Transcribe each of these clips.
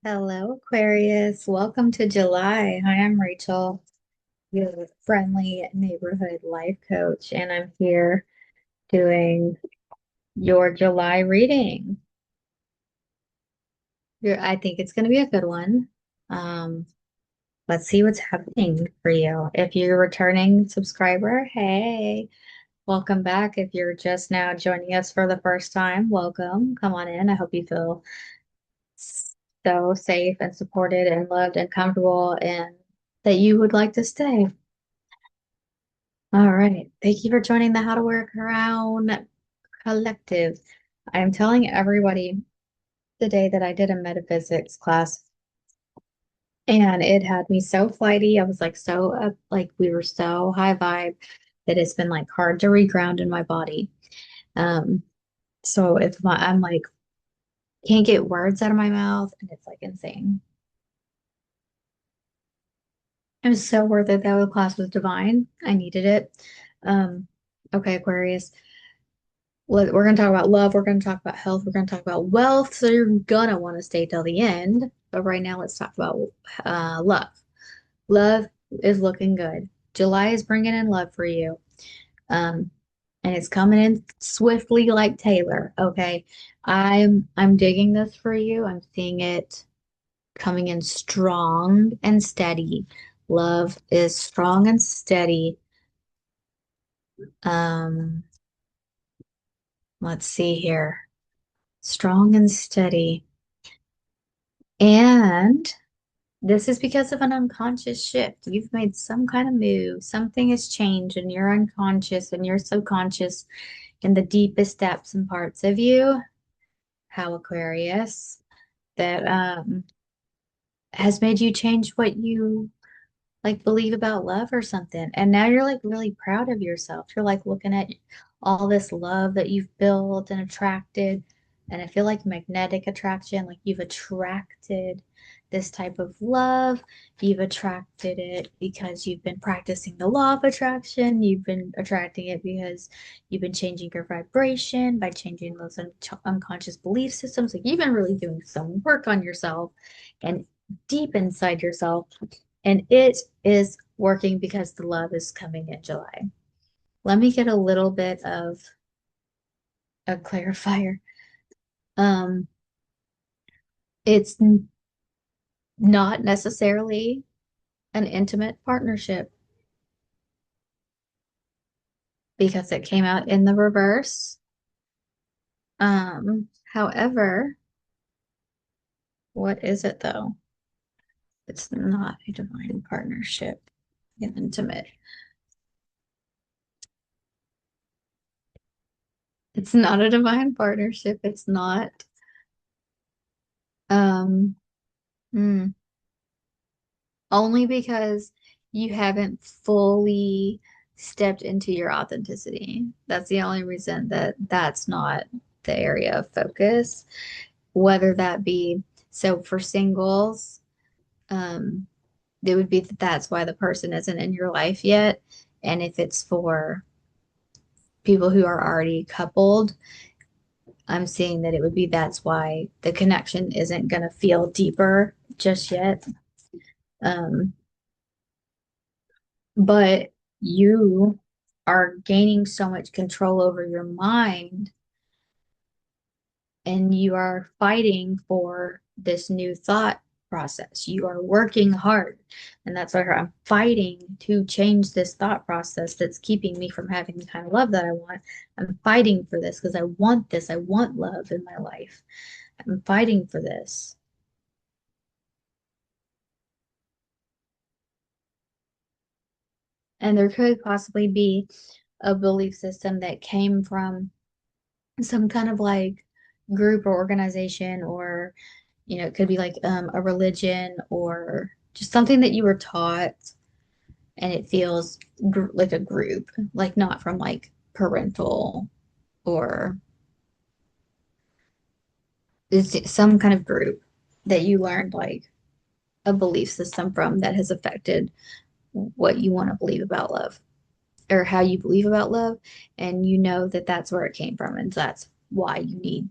Hello, Aquarius. Welcome to July. Hi, I'm Rachel, your friendly neighborhood life coach, and I'm here doing your July reading. I think it's going to be a good one. Um, let's see what's happening for you. If you're a returning subscriber, hey, welcome back. If you're just now joining us for the first time, welcome. Come on in. I hope you feel so safe and supported and loved and comfortable and that you would like to stay. All right. Thank you for joining the How to Work Around Collective. I'm telling everybody today that I did a metaphysics class and it had me so flighty. I was like so up, like we were so high vibe that it's been like hard to reground in my body. Um, so I'm like can't get words out of my mouth and it's like insane. It was so worth it though. The class was divine. I needed it. Um, okay, Aquarius. We're going to talk about love. We're going to talk about health. We're going to talk about wealth. So you're going to want to stay till the end. But right now, let's talk about love. Love is looking good. July is bringing in love for you. Um, and it's coming in swiftly like Taylor. Okay. I'm digging this for you. I'm seeing it coming in strong and steady. Love is strong and steady. Um, let's see here. Strong and steady. And this is because of an unconscious shift. You've made some kind of move. Something has changed in your unconscious and your subconscious in the deepest depths and parts of you. How Aquarius that has made you change what you like believe about love or something. And now you're like really proud of yourself. You're like looking at all this love that you've built and attracted. And I feel like magnetic attraction, like you've attracted this type of love. You've attracted it because you've been practicing the law of attraction. You've been attracting it because you've been changing your vibration by changing those unconscious belief systems. Like you've been really doing some work on yourself and deep inside yourself and it is working because the love is coming in July. Let me get a little bit of a clarifier. Um, it's not necessarily an intimate partnership because it came out in the reverse. However, what is it though? It's not a divine partnership, an intimate. It's not a divine partnership. It's not. Um, hmm. Only because you haven't fully stepped into your authenticity. That's the only reason that that's not the area of focus, whether that be so for singles, um, it would be that that's why the person isn't in your life yet. And if it's for people who are already coupled, I'm seeing that it would be that's why the connection isn't going to feel deeper just yet. Um, but you are gaining so much control over your mind and you are fighting for this new thought process. You are working hard. And that's why I'm fighting to change this thought process that's keeping me from having the kind of love that I want. I'm fighting for this because I want this. I want love in my life. I'm fighting for this. And there could possibly be a belief system that came from some kind of like group or organization or it could be like a religion or just something that you were taught and it feels like a group, like not from like parental or it's some kind of group that you learned like a belief system from that has affected what you want to believe about love or how you believe about love and you know that that's where it came from and that's why you need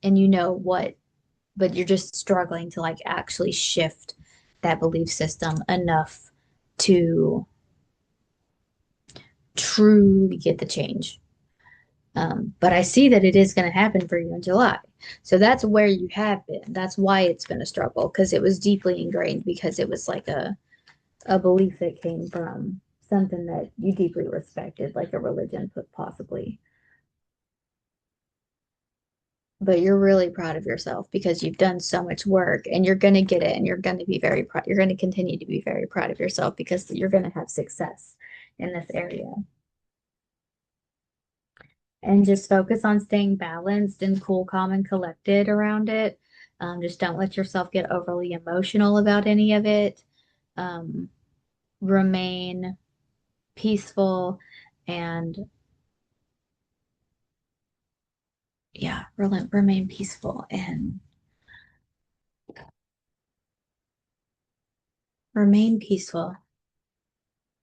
and you know what but you're just struggling to like actually shift that belief system enough to truly get the change. But I see that it is going to happen for you in July. So that's where you have been. That's why it's been a struggle because it was deeply ingrained because it was like a belief that came from something that you deeply respected, like a religion, possibly. But you're really proud of yourself because you've done so much work and you're going to get it and you're going to be very proud. You're going to continue to be very proud of yourself because you're going to have success in this area. And just focus on staying balanced and cool, calm, and collected around it. Just don't let yourself get overly emotional about any of it. Um, Remain peaceful and yeah, remain peaceful and remain peaceful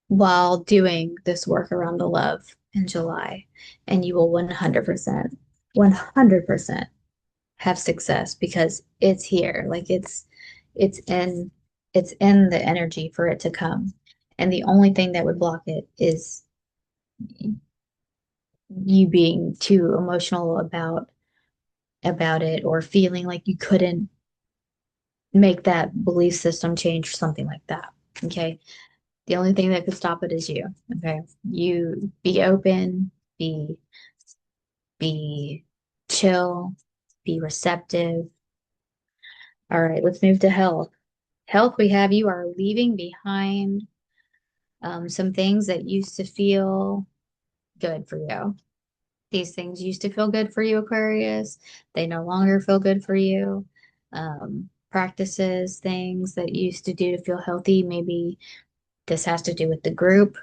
while doing this work around the love in July. And you will 100% have success because it's here. Like it's in it's in the energy for it to come. And the only thing that would block it is you being too emotional about it or feeling like you couldn't make that belief system change or something like that. Okay. The only thing that could stop it is you. Okay. You be open, be be chill, be receptive. All right, let's move to health. Health, we have you are leaving behind some things that used to feel good for you. These things used to feel good for you, Aquarius. They no longer feel good for you. Practices, things that you used to do to feel healthy. Maybe this has to do with the group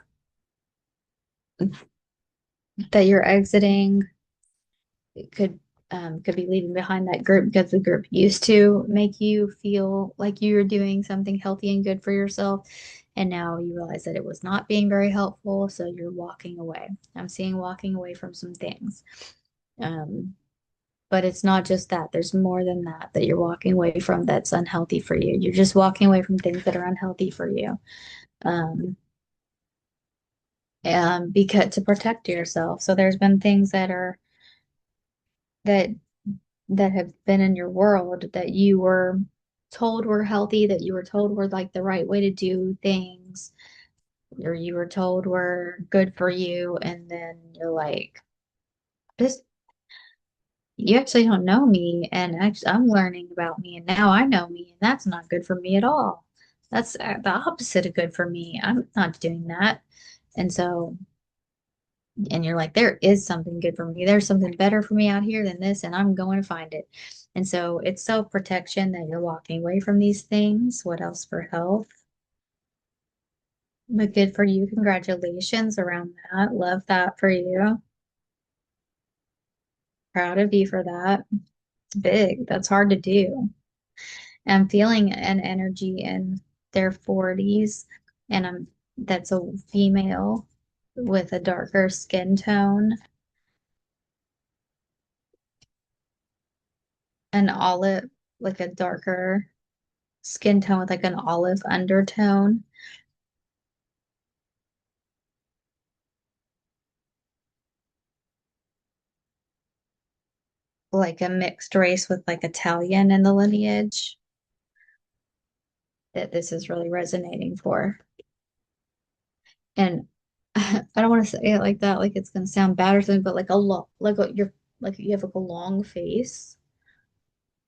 that you're exiting. It could be leaving behind that group because the group used to make you feel like you were doing something healthy and good for yourself. And now you realize that it was not being very helpful. So you're walking away. I'm seeing walking away from some things. Um, but it's not just that. There's more than that that you're walking away from that's unhealthy for you. You're just walking away from things that are unhealthy for you. Um, because to protect yourself. So there's been things that that have been in your world that you were told were healthy, that you were told were like the right way to do things, or you were told were good for you, and then you're like, this you actually don't know me, and actually I'm learning about me, and now I know me, and that's not good for me at all. That's the opposite of good for me. I'm not doing that. And so and you're like, there is something good for me. There's something better for me out here than this, and I'm going to find it. And so it's self-protection that you're walking away from these things. What else for health? But good for you. Congratulations around that. Love that for you. Proud of you for that. It's big. That's hard to do. I'm feeling an energy in their 40s, and I'm that's a female with a darker skin tone, an olive, like a darker skin tone with like an olive undertone, like a mixed race with like Italian in the lineage that this is really resonating for. And I don't want to say it like that, like it's gonna sound bad or something, but like a lot, like you're like you have like a long face,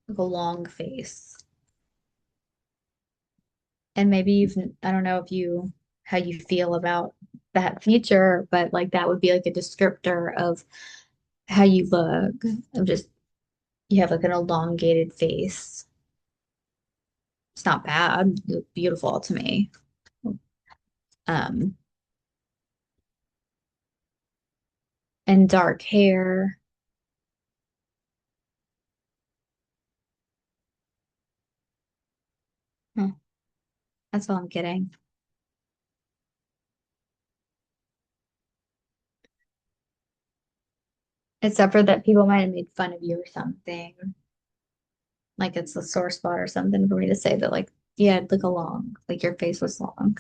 like a long face. And maybe I don't know if you, how you feel about that feature, but like that would be like a descriptor of how you look. Of just, you have like an elongated face. It's not bad. You look beautiful to me. Um, and dark hair. Hmm, that's all I'm getting. Except for that people might have made fun of you or something. Like it's a sore spot or something for me to say that like you had like a long, like your face was long.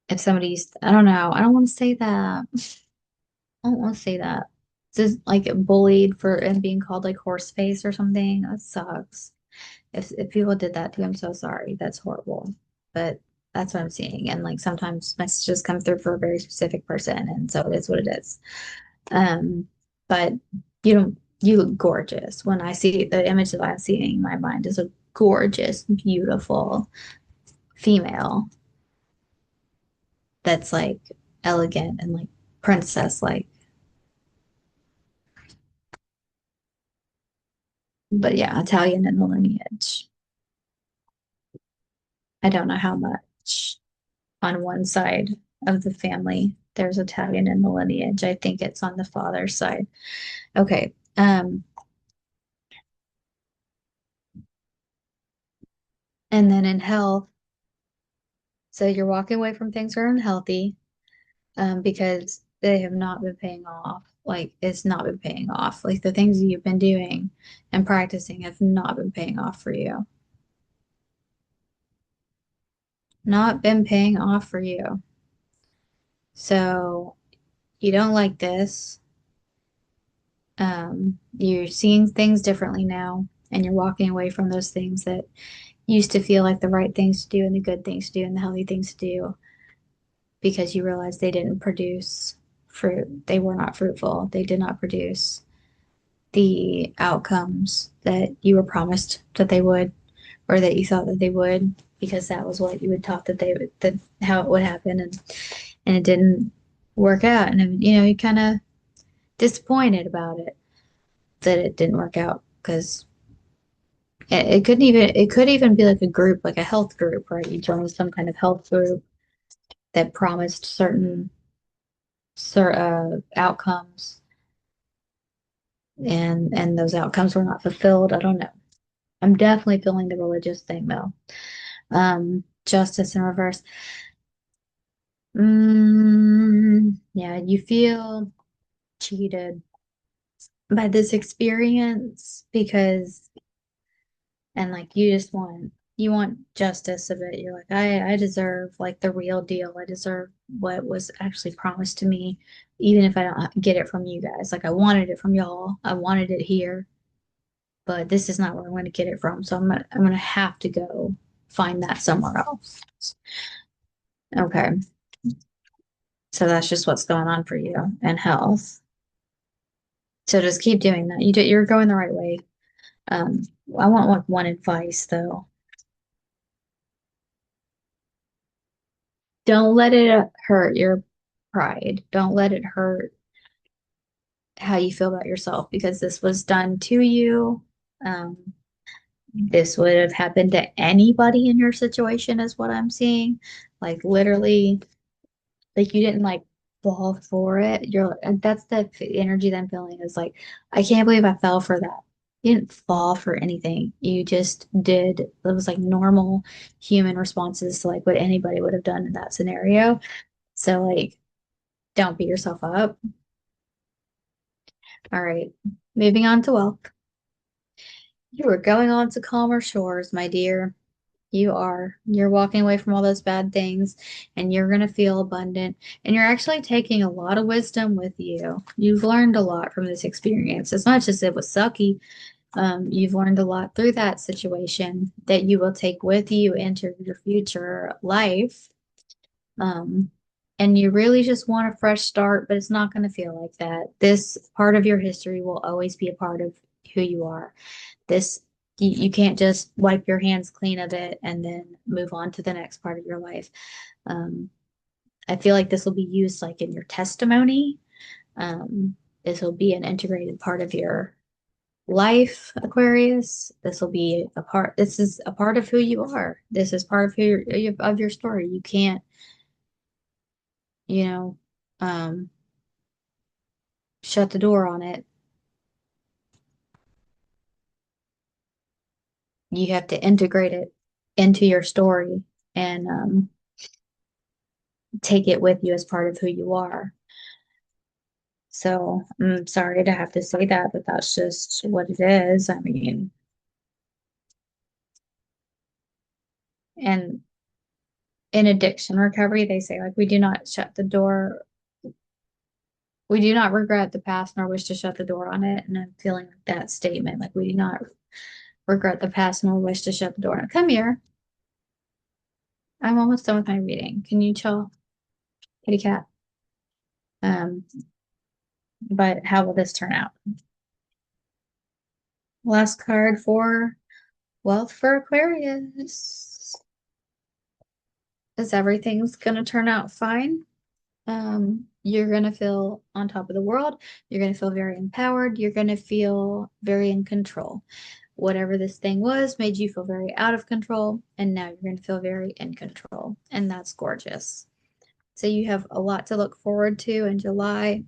If somebody's, I don't know, I don't want to say that. I don't want to say that. Just like bullied for and being called like horse face or something. That sucks. If people did that to you, I'm so sorry. That's horrible. But that's what I'm seeing. And like sometimes messages come through for a very specific person, and so it is what it is. But you don't you look gorgeous. When I see the image that I'm seeing in my mind is a gorgeous, beautiful female that's like elegant and like princess like. But yeah, Italian in the lineage. I don't know how much on one side of the family there's Italian in the lineage. I think it's on the father's side. Okay. And then in health, so you're walking away from things that are unhealthy, because they have not been paying off. Like it's not been paying off. Like the things you've been doing and practicing have not been paying off for you. Not been paying off for you. So you don't like this. You're seeing things differently now, and you're walking away from those things that used to feel like the right things to do and the good things to do and the healthy things to do because you realize they didn't produce fruit. They were not fruitful. They did not produce the outcomes that you were promised that they would or that you thought that they would because that was what you had taught that they would that how it would happen and it didn't work out and you know you kind of disappointed about it that it didn't work out because it couldn't even it could even be like a group like a health group right you joined some kind of health group that promised outcomes and those outcomes were not fulfilled. I don't know. I'm definitely feeling the religious thing though. Justice in reverse. Yeah, you feel cheated by this experience because and like you want justice a bit. You're like, I deserve like the real deal. I deserve what was actually promised to me, even if I don't get it from you guys. Like I wanted it from y'all. I wanted it here, but this is not where I'm going to get it from. So I'm gonna have to go find that somewhere else. Okay. So that's just what's going on for you and health. So just keep doing that. You're going the right way. Um, I want like one advice though. Don't let it hurt your pride. Don't let it hurt how you feel about yourself because this was done to you. This would have happened to anybody in your situation, is what I'm seeing. Like literally, like you didn't like fall for it. And that's the energy that I'm feeling is like, I can't believe I fell for that. You didn't fall for anything. You just did. It was like normal human responses to like what anybody would have done in that scenario. So like, don't beat yourself up. All right. Moving on to wealth. You are going on to calmer shores, my dear. You are. You're walking away from all those bad things and you're going to feel abundant. And you're actually taking a lot of wisdom with you. You've learned a lot from this experience. As much as it was sucky, you've learned a lot through that situation that you will take with you into your future life. Um, and you really just want a fresh start, but it's not going to feel like that. This part of your history will always be a part of who you are. This you can't just wipe your hands clean of it and then move on to the next part of your life. Um, I feel like this will be used like in your testimony. This will be an integrated part of your life, Aquarius. This is a part of who you are. This is part of of your story. You can't, you know, um, shut the door on it. You have to integrate it into your story and take it with you as part of who you are. So I'm sorry to have to say that, but that's just what it is. I mean, and in addiction recovery, they say like we do not shut the door. We do not regret the past nor wish to shut the door on it. And I'm feeling like that statement, like we do not regret the past nor wish to shut the door on it. Come here. I'm almost done with my reading. Can you chill, kitty cat? Um, but how will this turn out? Last card for wealth for Aquarius. Is everything's gonna turn out fine? You're gonna feel on top of the world. You're gonna feel very empowered. You're gonna feel very in control. Whatever this thing was made you feel very out of control, and now you're gonna feel very in control, and that's gorgeous. So you have a lot to look forward to in July.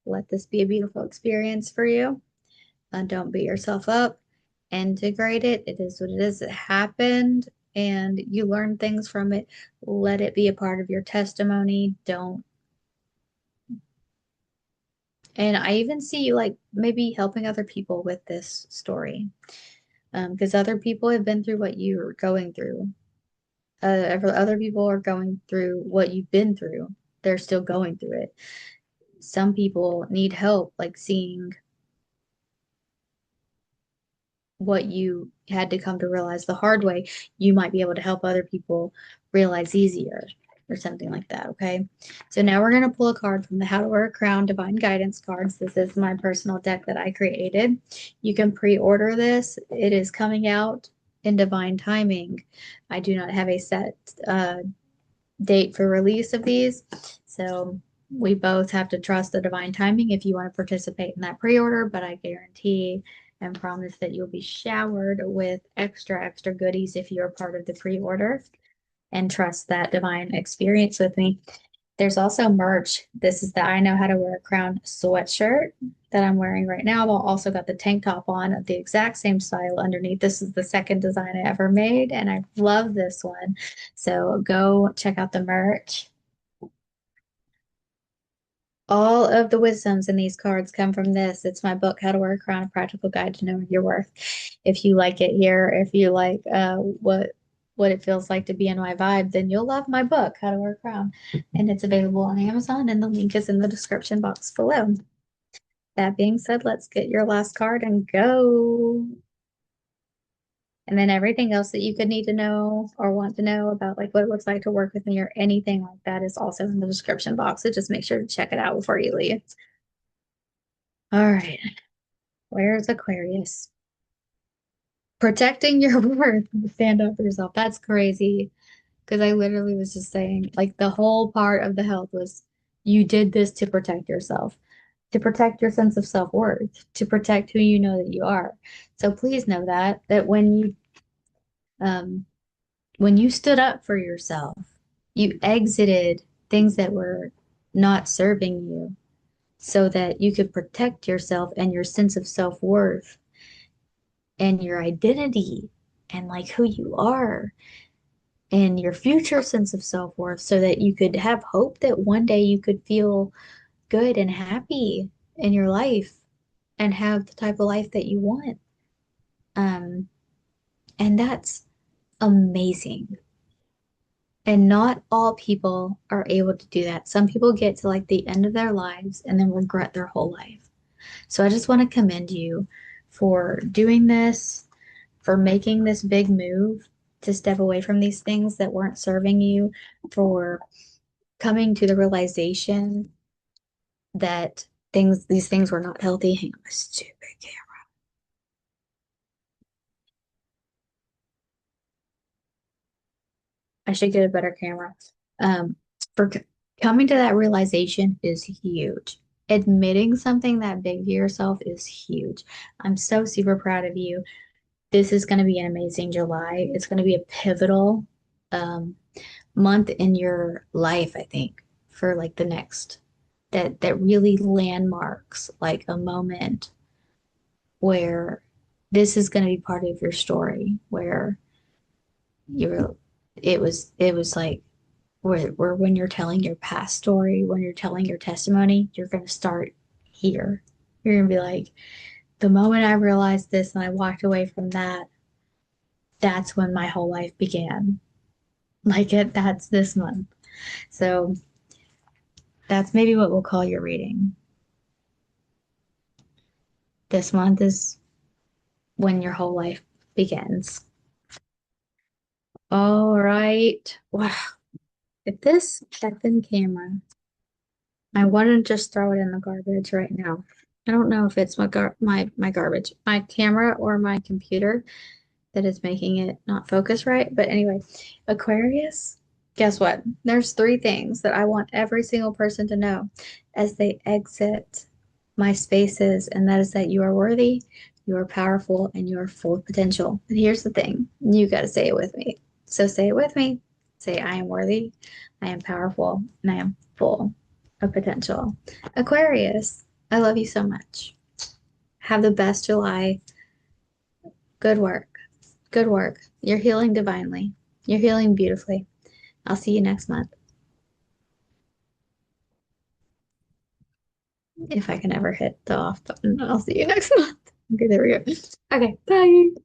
Let this be a beautiful experience for you. Don't beat yourself up. Integrate it. It is what it is. It happened, and you learn things from it. Let it be a part of your testimony. Don't. And I even see you like maybe helping other people with this story, because other people have been through what you're going through. Other people are going through what you've been through. They're still going through it. Some people need help, like seeing what you had to come to realize the hard way. You might be able to help other people realize easier or something like that. Okay. So now we're going to pull a card from the How to Wear a Crown Divine Guidance cards. This is my personal deck that I created. You can pre order this, it is coming out in divine timing. I do not have a set date for release of these. So we both have to trust the divine timing if you want to participate in that pre-order, but I guarantee and promise that you'll be showered with extra goodies if you're part of the pre-order and trust that divine experience with me. There's also merch. This is the I Know How to Wear a Crown sweatshirt that I'm wearing right now. I've also got the tank top on of the exact same style underneath. This is the second design I ever made, and I love this one. So go check out the merch. All of the wisdoms in these cards come from this. It's my book, How to Wear a Crown, a Practical Guide to Knowing Your Worth. If you like it here, if you like what it feels like to be in my vibe, then you'll love my book, How to Wear a Crown. And it's available on Amazon, and the link is in the description box below. That being said, let's get your last card and go. And then everything else that you could need to know or want to know about like what it looks like to work with me or anything like that is also in the description box. So just make sure to check it out before you leave. All right. Where's Aquarius? Protecting your worth. Stand up for yourself. That's crazy. Because I literally was just saying, like, the whole part of the health was you did this to protect yourself, to protect your sense of self-worth, to protect who you know that you are. So please know that um when you stood up for yourself, you exited things that were not serving you so that you could protect yourself and your sense of self-worth and your identity and like who you are and your future sense of self-worth so that you could have hope that one day you could feel good and happy in your life and have the type of life that you want. Um, and that's amazing. And not all people are able to do that. Some people get to like the end of their lives and then regret their whole life. So I just want to commend you for doing this, for making this big move to step away from these things that weren't serving you, for coming to the realization that these things were not healthy. Hang on, my stupid camera. I should get a better camera. Um, for coming to that realization is huge. Admitting something that big to yourself is huge. I'm so super proud of you. This is going to be an amazing July. It's going to be a pivotal um, month in your life, I think, for like the next that really landmarks like a moment where this is going to be part of your story, where you're it was like where when you're telling your past story, when you're telling your testimony, you're going to start. here. You're gonna be like, the moment I realized this and I walked away from that, that's when my whole life began. That's this month. So that's maybe what we'll call your reading. This month is when your whole life begins. All right. Wow. If this second camera, I want to just throw it in the garbage right now. I don't know if it's my garbage, my camera or my computer that is making it not focus right. But anyway, Aquarius, guess what? There's three things that I want every single person to know as they exit my spaces, and that is that you are worthy, you are powerful, and you are full of potential. And here's the thing, you got to say it with me. So say it with me. Say, I am worthy, I am powerful, and I am full of potential. Aquarius, I love you so much. Have the best July. Good work. Good work. You're healing divinely. You're healing beautifully. I'll see you next month. If I can ever hit the off button, I'll see you next month. Okay, there we go. Okay, bye.